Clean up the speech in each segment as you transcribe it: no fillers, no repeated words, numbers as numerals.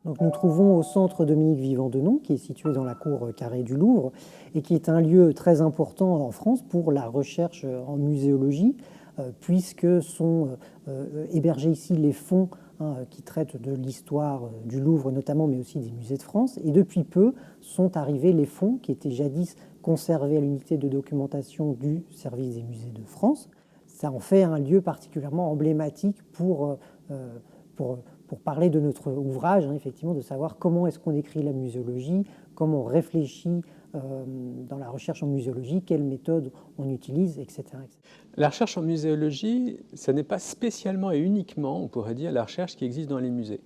Donc nous trouvons au centre Dominique Vivant-Denon, qui est situé dans la cour carrée du Louvre, et qui est un lieu très important en France pour la recherche en muséologie, puisque sont hébergés ici les fonds qui traitent de l'histoire du Louvre notamment, mais aussi des musées de France. Et depuis peu sont arrivés les fonds qui étaient jadis conservés à l'unité de documentation du service des musées de France. Ça en fait un lieu particulièrement emblématique pour parler de notre ouvrage, effectivement, de savoir comment est-ce qu'on écrit la muséologie, comment on réfléchit dans la recherche en muséologie, quelles méthodes on utilise, etc. La recherche en muséologie, ce n'est pas spécialement et uniquement, on pourrait dire, la recherche qui existe dans les musées.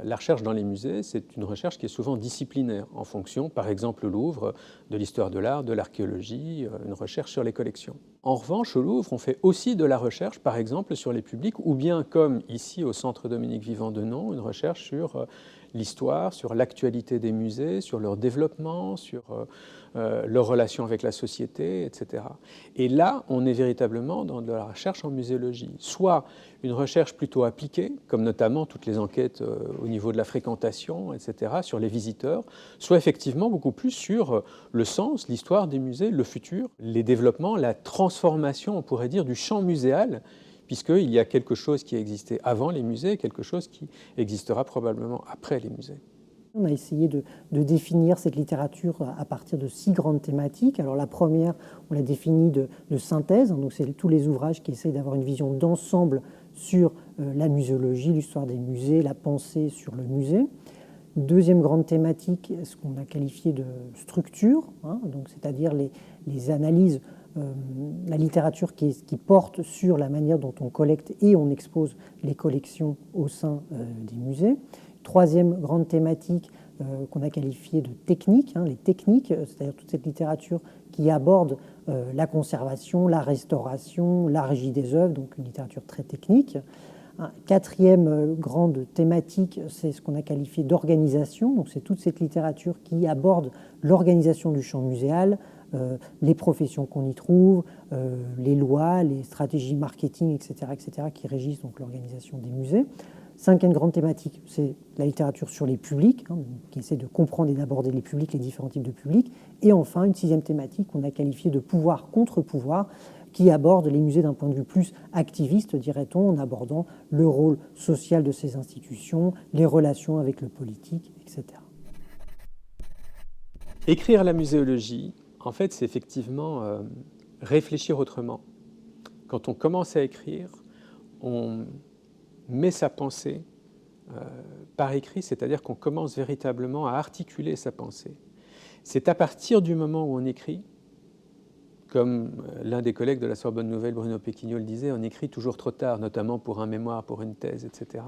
La recherche dans les musées, c'est une recherche qui est souvent disciplinaire, en fonction, par exemple, au Louvre, de l'histoire de l'art, de l'archéologie, une recherche sur les collections. En revanche, au Louvre, on fait aussi de la recherche, par exemple, sur les publics, ou bien, comme ici au Centre Dominique Vivant-Denon, une recherche sur l'histoire, sur l'actualité des musées, sur leur développement, sur leur relation avec la société, etc. Et là, on est véritablement dans de la recherche en muséologie, soit une recherche plutôt appliquée, comme notamment toutes les enquêtes au niveau de la fréquentation, etc., sur les visiteurs, soit effectivement beaucoup plus sur le sens, l'histoire des musées, le futur, les développements, la transformation, on pourrait dire, du champ muséal, puisqu'il y a quelque chose qui a existé avant les musées et quelque chose qui existera probablement après les musées. On a essayé de définir cette littérature à partir de 6 grandes thématiques. Alors la première, on l'a définie de synthèse, donc c'est tous les ouvrages qui essayent d'avoir une vision d'ensemble sur la muséologie, l'histoire des musées, la pensée sur le musée. Deuxième grande thématique, ce qu'on a qualifié de structure, donc c'est-à-dire les analyses, la littérature qui porte sur la manière dont on collecte et on expose les collections au sein des musées. Troisième grande thématique qu'on a qualifiée de technique, les techniques, c'est-à-dire toute cette littérature qui aborde la conservation, la restauration, la régie des œuvres, donc une littérature très technique. Quatrième grande thématique, c'est ce qu'on a qualifié d'organisation, donc c'est toute cette littérature qui aborde l'organisation du champ muséal, les professions qu'on y trouve, les lois, les stratégies marketing, etc., qui régissent donc l'organisation des musées. Cinquième grande thématique, c'est la littérature sur les publics, qui essaie de comprendre et d'aborder les publics, les différents types de publics. Et enfin, une sixième thématique qu'on a qualifiée de pouvoir contre pouvoir, qui aborde les musées d'un point de vue plus activiste, dirait-on, en abordant le rôle social de ces institutions, les relations avec le politique, etc. Écrire la muséologie, en fait, c'est effectivement réfléchir autrement. Quand on commence à écrire, on met sa pensée par écrit, c'est-à-dire qu'on commence véritablement à articuler sa pensée. C'est à partir du moment où on écrit, comme l'un des collègues de la Sorbonne Nouvelle, Bruno Péquignol, le disait, on écrit toujours trop tard, notamment pour un mémoire, pour une thèse, etc.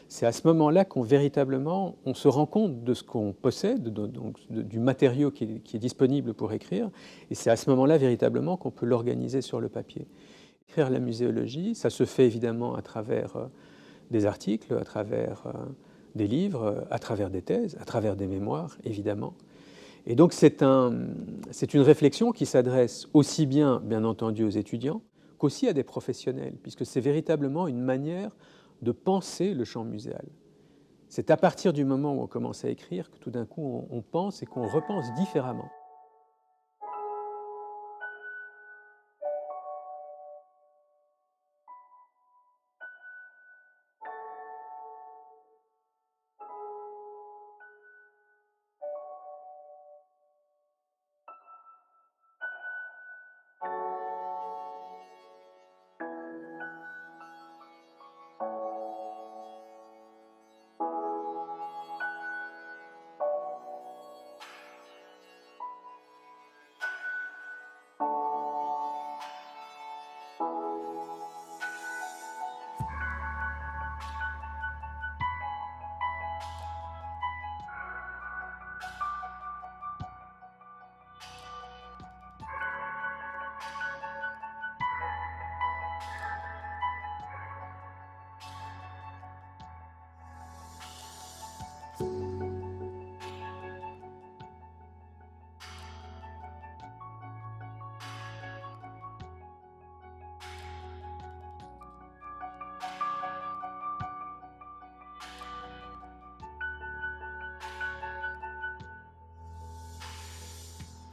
C'est à ce moment-là qu'on véritablement, on se rend compte de ce qu'on possède, donc du matériau qui est disponible pour écrire, et c'est à ce moment-là véritablement qu'on peut l'organiser sur le papier. Écrire la muséologie, ça se fait évidemment à travers des articles, à travers des livres, à travers des thèses, à travers des mémoires, évidemment. Et donc c'est une réflexion qui s'adresse aussi bien entendu, aux étudiants, qu'aussi à des professionnels, puisque c'est véritablement une manière de penser le champ muséal. C'est à partir du moment où on commence à écrire que tout d'un coup on pense et qu'on repense différemment.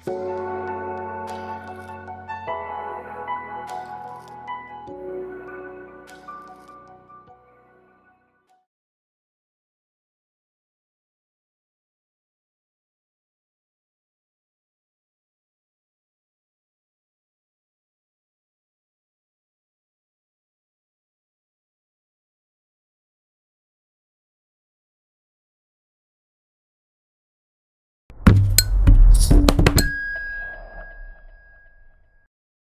Merci.